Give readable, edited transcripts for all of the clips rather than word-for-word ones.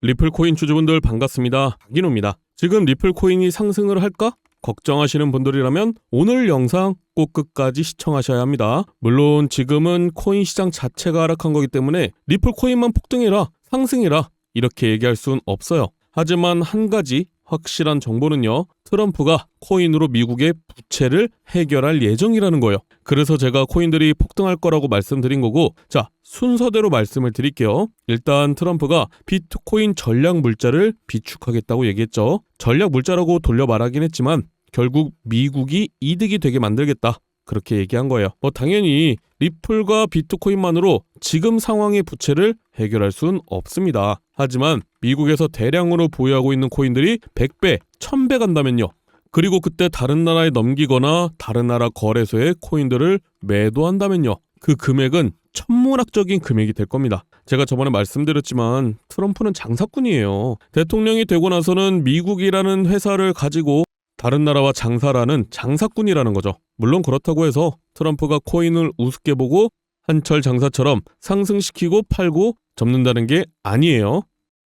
리플 코인 주주분들 반갑습니다. 박인호입니다. 지금 리플 코인이 상승을 할까? 걱정하시는 분들이라면 오늘 영상 꼭 끝까지 시청하셔야 합니다. 물론 지금은 코인 시장 자체가 하락한 거기 때문에 리플 코인만 폭등해라, 상승해라 이렇게 얘기할 순 없어요. 하지만 한 가지 확실한 정보는요. 트럼프가 코인으로 미국의 부채를 해결할 예정이라는 거예요. 그래서 제가 코인들이 폭등할 거라고 말씀드린 거고, 자, 순서대로 말씀을 드릴게요. 일단 트럼프가 비트코인 전략 물자를 비축하겠다고 얘기했죠. 전략 물자라고 돌려 말하긴 했지만 결국 미국이 이득이 되게 만들겠다, 그렇게 얘기한 거예요. 당연히 리플과 비트코인만으로 지금 상황의 부채를 해결할 순 없습니다. 하지만 미국에서 대량으로 보유하고 있는 코인들이 100배, 1000배 간다면요. 그리고 그때 다른 나라에 넘기거나 다른 나라 거래소에 코인들을 매도한다면요. 그 금액은 천문학적인 금액이 될 겁니다. 제가 저번에 말씀드렸지만 트럼프는 장사꾼이에요. 대통령이 되고 나서는 미국이라는 회사를 가지고 다른 나라와 장사라는 장사꾼이라는 거죠. 물론 그렇다고 해서 트럼프가 코인을 우습게 보고 한철 장사처럼 상승시키고 팔고 접는다는 게 아니에요.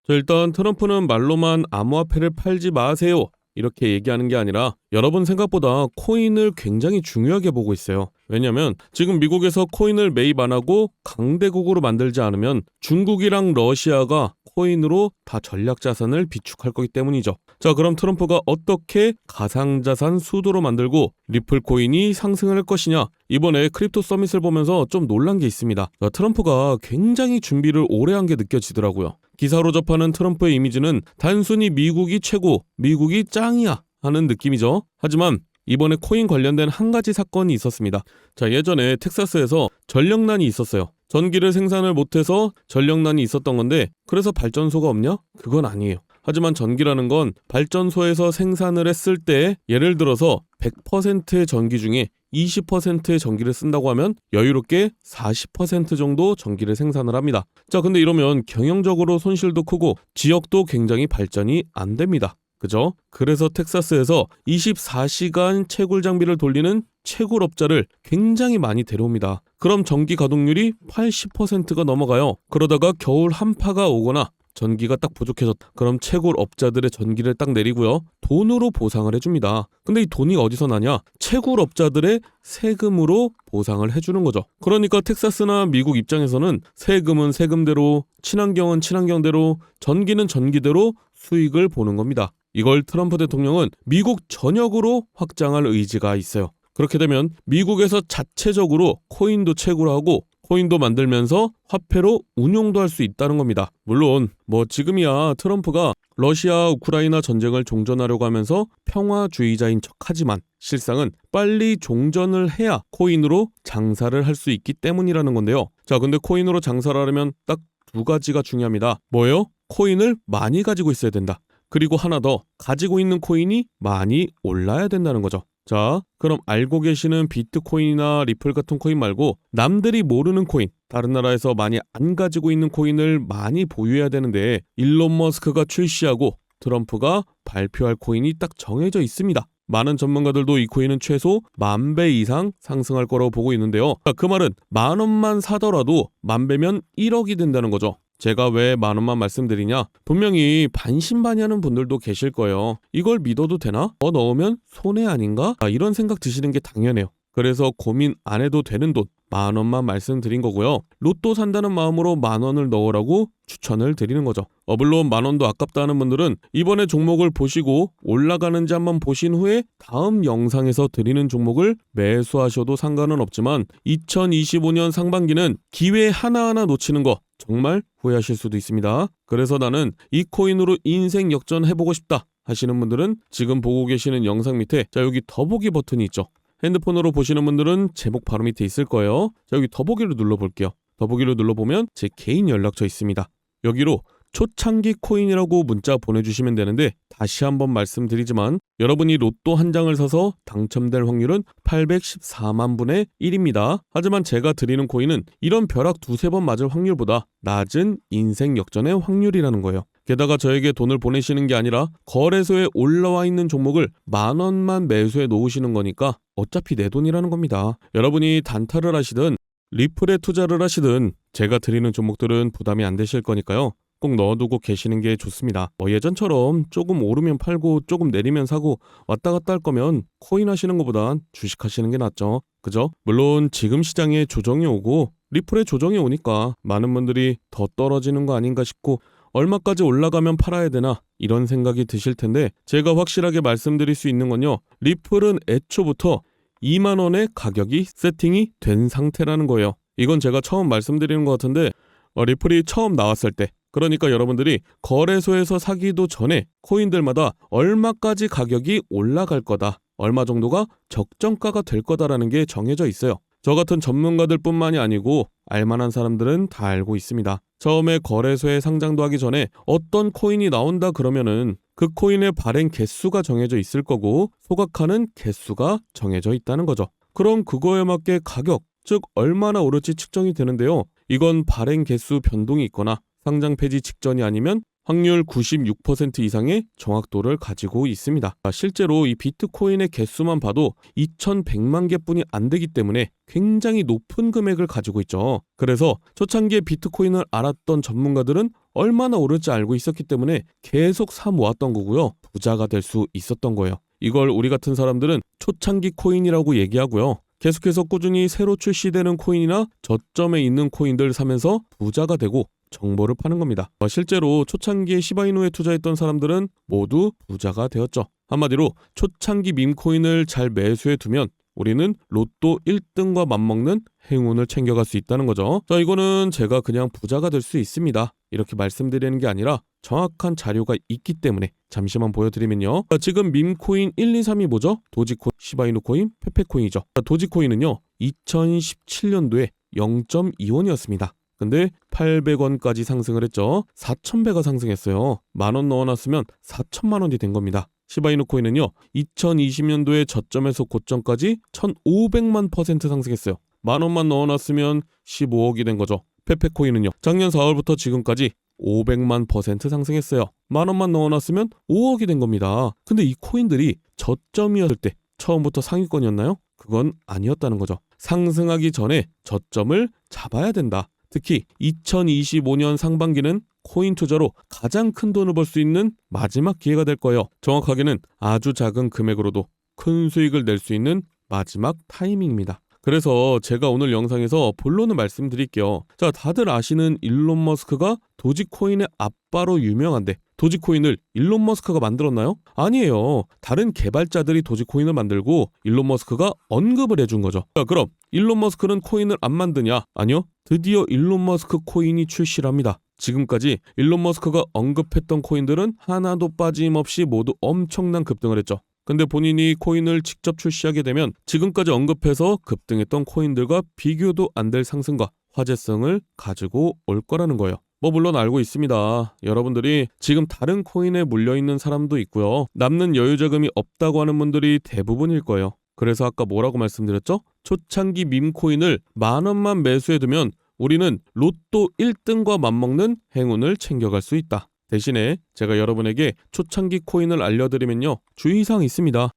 일단 트럼프는 말로만 암호화폐를 팔지 마세요 이렇게 얘기하는 게 아니라 여러분 생각보다 코인을 굉장히 중요하게 보고 있어요. 왜냐면 지금 미국에서 코인을 매입 안 하고 강대국으로 만들지 않으면 중국이랑 러시아가 코인으로 다 전략자산을 비축할 거기 때문이죠. 자, 그럼 트럼프가 어떻게 가상자산 수도로 만들고 리플 코인이 상승을 할 것이냐? 이번에 크립토 서밋을 보면서 좀 놀란 게 있습니다. 트럼프가 굉장히 준비를 오래 한 게 느껴지더라고요. 기사로 접하는 트럼프의 이미지는 단순히 미국이 최고, 미국이 짱이야 하는 느낌이죠. 하지만 이번에 코인 관련된 한 가지 사건이 있었습니다. 자, 예전에 텍사스에서 전력난이 있었어요. 전기를 생산을 못해서 전력난이 있었던 건데, 그래서 발전소가 없냐? 그건 아니에요. 하지만 전기라는 건 발전소에서 생산을 했을 때 예를 들어서 100%의 전기 중에 20%의 전기를 쓴다고 하면 여유롭게 40% 정도 전기를 생산을 합니다. 자, 근데 이러면 경영적으로 손실도 크고 지역도 굉장히 발전이 안 됩니다. 그죠? 그래서 텍사스에서 24시간 채굴 장비를 돌리는 채굴업자를 굉장히 많이 데려옵니다. 그럼 전기 가동률이 80%가 넘어가요. 그러다가 겨울 한파가 오거나 전기가 딱 부족해졌다. 그럼 채굴업자들의 전기를 딱 내리고요. 돈으로 보상을 해줍니다. 근데 이 돈이 어디서 나냐? 채굴업자들의 세금으로 보상을 해주는 거죠. 그러니까 텍사스나 미국 입장에서는 세금은 세금대로, 친환경은 친환경대로, 전기는 전기대로 수익을 보는 겁니다. 이걸 트럼프 대통령은 미국 전역으로 확장할 의지가 있어요. 그렇게 되면 미국에서 자체적으로 코인도 채굴하고 코인도 만들면서 화폐로 운용도 할 수 있다는 겁니다. 물론 지금이야 트럼프가 러시아 우크라이나 전쟁을 종전하려고 하면서 평화주의자인 척하지만 실상은 빨리 종전을 해야 코인으로 장사를 할 수 있기 때문이라는 건데요. 자, 근데 코인으로 장사를 하려면 딱 두 가지가 중요합니다. 뭐예요? 코인을 많이 가지고 있어야 된다. 그리고 하나 더, 가지고 있는 코인이 많이 올라야 된다는 거죠. 자, 그럼 알고 계시는 비트코인이나 리플 같은 코인 말고 남들이 모르는 코인, 다른 나라에서 많이 안 가지고 있는 코인을 많이 보유해야 되는데 일론 머스크가 출시하고 트럼프가 발표할 코인이 딱 정해져 있습니다. 많은 전문가들도 이 코인은 최소 10,000배 이상 상승할 거라고 보고 있는데요. 그 말은 10,000원만 사더라도 10,000배면 1억이 된다는 거죠. 제가 왜 10,000원만 말씀드리냐? 분명히 반신반의하는 분들도 계실 거예요. 이걸 믿어도 되나? 더 넣으면 손해 아닌가? 이런 생각 드시는 게 당연해요. 그래서 고민 안 해도 되는 돈 10,000원만 말씀드린 거고요. 로또 산다는 마음으로 10,000원을 넣으라고 추천을 드리는 거죠. 물론 10,000원도 아깝다 하는 분들은 이번에 종목을 보시고 올라가는지 한번 보신 후에 다음 영상에서 드리는 종목을 매수하셔도 상관은 없지만 2025년 상반기는 기회 하나하나 놓치는 거 정말 후회하실 수도 있습니다. 그래서 나는 이 코인으로 인생 역전해보고 싶다 하시는 분들은 지금 보고 계시는 영상 밑에 여기 더보기 버튼이 있죠. 핸드폰으로 보시는 분들은 제목 바로 밑에 있을 거예요. 자, 여기 더보기를 눌러볼게요. 더보기를 눌러보면 제 개인 연락처 있습니다. 여기로 초창기 코인이라고 문자 보내주시면 되는데, 다시 한번 말씀드리지만 여러분이 로또 한 장을 사서 당첨될 확률은 814만 분의 1입니다. 하지만 제가 드리는 코인은 이런 벼락 두세 번 맞을 확률보다 낮은 인생 역전의 확률이라는 거예요. 게다가 저에게 돈을 보내시는 게 아니라 거래소에 올라와 있는 종목을 10,000원만 매수해 놓으시는 거니까 어차피 내 돈이라는 겁니다. 여러분이 단타를 하시든 리플에 투자를 하시든 제가 드리는 종목들은 부담이 안 되실 거니까요. 꼭 넣어두고 계시는 게 좋습니다. 예전처럼 조금 오르면 팔고 조금 내리면 사고 왔다 갔다 할 거면 코인 하시는 것보단 주식 하시는 게 낫죠. 그죠? 물론 지금 시장에 조정이 오고 리플에 조정이 오니까 많은 분들이 더 떨어지는 거 아닌가 싶고 얼마까지 올라가면 팔아야 되나 이런 생각이 드실 텐데 제가 확실하게 말씀드릴 수 있는 건요. 리플은 애초부터 2만 원의 가격이 세팅이 된 상태라는 거예요. 이건 제가 처음 말씀드리는 것 같은데 리플이 처음 나왔을 때 그러니까 여러분들이 거래소에서 사기도 전에 코인들마다 얼마까지 가격이 올라갈 거다. 얼마 정도가 적정가가 될 거다라는 게 정해져 있어요. 저 같은 전문가들 뿐만이 아니고 알만한 사람들은 다 알고 있습니다. 처음에 거래소에 상장도 하기 전에 어떤 코인이 나온다 그러면은 그 코인의 발행 개수가 정해져 있을 거고 소각하는 개수가 정해져 있다는 거죠. 그럼 그거에 맞게 가격, 즉 얼마나 오를지 측정이 되는데요. 이건 발행 개수 변동이 있거나 상장 폐지 직전이 아니면 확률 96% 이상의 정확도를 가지고 있습니다. 실제로 이 비트코인의 개수만 봐도 2100만 개뿐이 안 되기 때문에 굉장히 높은 금액을 가지고 있죠. 그래서 초창기에 비트코인을 알았던 전문가들은 얼마나 오를지 알고 있었기 때문에 계속 사 모았던 거고요. 부자가 될 수 있었던 거예요. 이걸 우리 같은 사람들은 초창기 코인이라고 얘기하고요. 계속해서 꾸준히 새로 출시되는 코인이나 저점에 있는 코인들 사면서 부자가 되고 정보를 파는 겁니다. 실제로 초창기에 시바이누에 투자했던 사람들은 모두 부자가 되었죠. 한마디로 초창기 밈코인을 잘 매수해 두면 우리는 로또 1등과 맞먹는 행운을 챙겨갈 수 있다는 거죠. 자, 이거는 제가 그냥 부자가 될 수 있습니다. 이렇게 말씀드리는 게 아니라 정확한 자료가 있기 때문에 잠시만 보여드리면요. 자, 지금 밈코인 1, 2, 3이 뭐죠? 도지코인, 시바이누 코인, 페페코인이죠. 자, 도지코인은요. 2017년도에 0.2원이었습니다. 근데 800원까지 상승을 했죠. 4,000배가 상승했어요. 만원 넣어놨으면 4천만 원이 된 겁니다. 시바이누 코인은요. 2020년도에 저점에서 고점까지 1,500만% 상승했어요. 만원만 넣어놨으면 15억이 된 거죠. 페페코인은요. 작년 4월부터 지금까지 500만% 상승했어요. 만원만 넣어놨으면 5억이 된 겁니다. 근데 이 코인들이 저점이었을 때 처음부터 상위권이었나요? 그건 아니었다는 거죠. 상승하기 전에 저점을 잡아야 된다. 특히 2025년 상반기는 코인 투자로 가장 큰 돈을 벌 수 있는 마지막 기회가 될 거예요. 정확하게는 아주 작은 금액으로도 큰 수익을 낼 수 있는 마지막 타이밍입니다. 그래서 제가 오늘 영상에서 본론을 말씀드릴게요. 자, 다들 아시는 일론 머스크가 도지코인의 아빠로 유명한데 도지코인을 일론 머스크가 만들었나요? 아니에요. 다른 개발자들이 도지코인을 만들고 일론 머스크가 언급을 해준 거죠. 자, 그럼 일론 머스크는 코인을 안 만드냐? 아니요. 드디어 일론 머스크 코인이 출시를 합니다. 지금까지 일론 머스크가 언급했던 코인들은 하나도 빠짐없이 모두 엄청난 급등을 했죠. 근데 본인이 코인을 직접 출시하게 되면 지금까지 언급해서 급등했던 코인들과 비교도 안 될 상승과 화제성을 가지고 올 거라는 거예요. 물론 알고 있습니다. 여러분들이 지금 다른 코인에 물려있는 사람도 있고요. 남는 여유 자금이 없다고 하는 분들이 대부분일 거예요. 그래서 아까 뭐라고 말씀드렸죠? 초창기 밈코인을 10,000원만 매수해두면 우리는 로또 1등과 맞먹는 행운을 챙겨갈 수 있다. 대신에 제가 여러분에게 초창기 코인을 알려드리면요. 주의사항이 있습니다.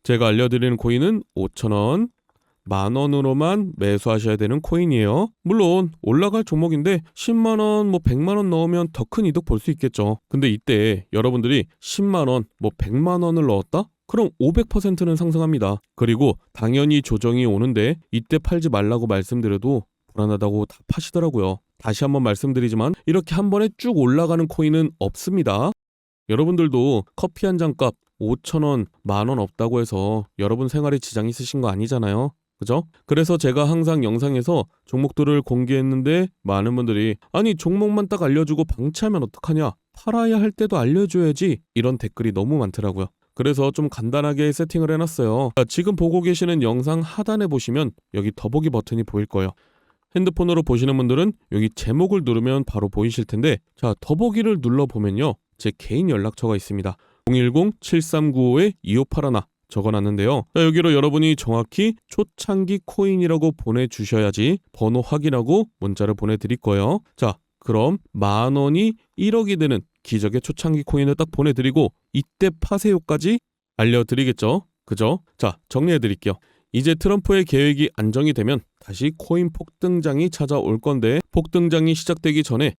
제가 알려드리는 코인은 5,000원, 10,000원으로만 매수하셔야 되는 코인이에요. 물론 올라갈 종목인데 10만원, 100만원 넣으면 더 큰 이득 볼 수 있겠죠. 근데 이때 여러분들이 10만원, 100만원을 넣었다? 그럼 500%는 상승합니다. 그리고 당연히 조정이 오는데 이때 팔지 말라고 말씀드려도 불안하다고 다 파시더라고요. 다시 한번 말씀드리지만 이렇게 한 번에 쭉 올라가는 코인은 없습니다. 여러분들도 커피 한 잔 값 5,000원, 10,000원 없다고 해서 여러분 생활에 지장 있으신 거 아니잖아요. 그죠? 그래서 제가 항상 영상에서 종목들을 공개했는데 많은 분들이 아니 종목만 딱 알려주고 방치하면 어떡하냐? 팔아야 할 때도 알려줘야지. 이런 댓글이 너무 많더라고요. 그래서 좀 간단하게 세팅을 해놨어요. 지금 보고 계시는 영상 하단에 보시면 여기 더보기 버튼이 보일 거예요. 핸드폰으로 보시는 분들은 여기 제목을 누르면 바로 보이실 텐데 자 더보기를 눌러보면요. 제 개인 연락처가 있습니다. 010-7395-2581 적어놨는데요. 자, 여기로 여러분이 정확히 초창기 코인이라고 보내주셔야지 번호 확인하고 문자를 보내드릴 거예요. 자 그럼 10,000원이 1억이 되는 기적의 초창기 코인을 딱 보내드리고 이때 파세요까지 알려드리겠죠. 그죠? 자 정리해드릴게요. 이제 트럼프의 계획이 안정이 되면 다시 코인 폭등장이 찾아올 건데 폭등장이 시작되기 전에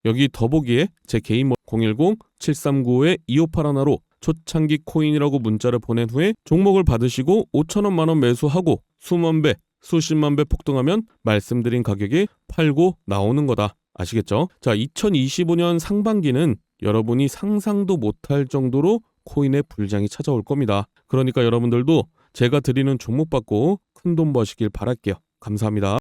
여기 더보기에 제 개인 010-739-2581로 초창기 코인이라고 문자를 보낸 후에 종목을 받으시고 5천원 만원 매수하고 수만 배, 수십만 배 폭등하면 말씀드린 가격에 팔고 나오는 거다. 아시겠죠? 자, 2025년 상반기는 여러분이 상상도 못할 정도로 코인의 불장이 찾아올 겁니다. 그러니까 여러분들도 제가 드리는 종목 받고 큰돈 버시길 바랄게요. 감사합니다.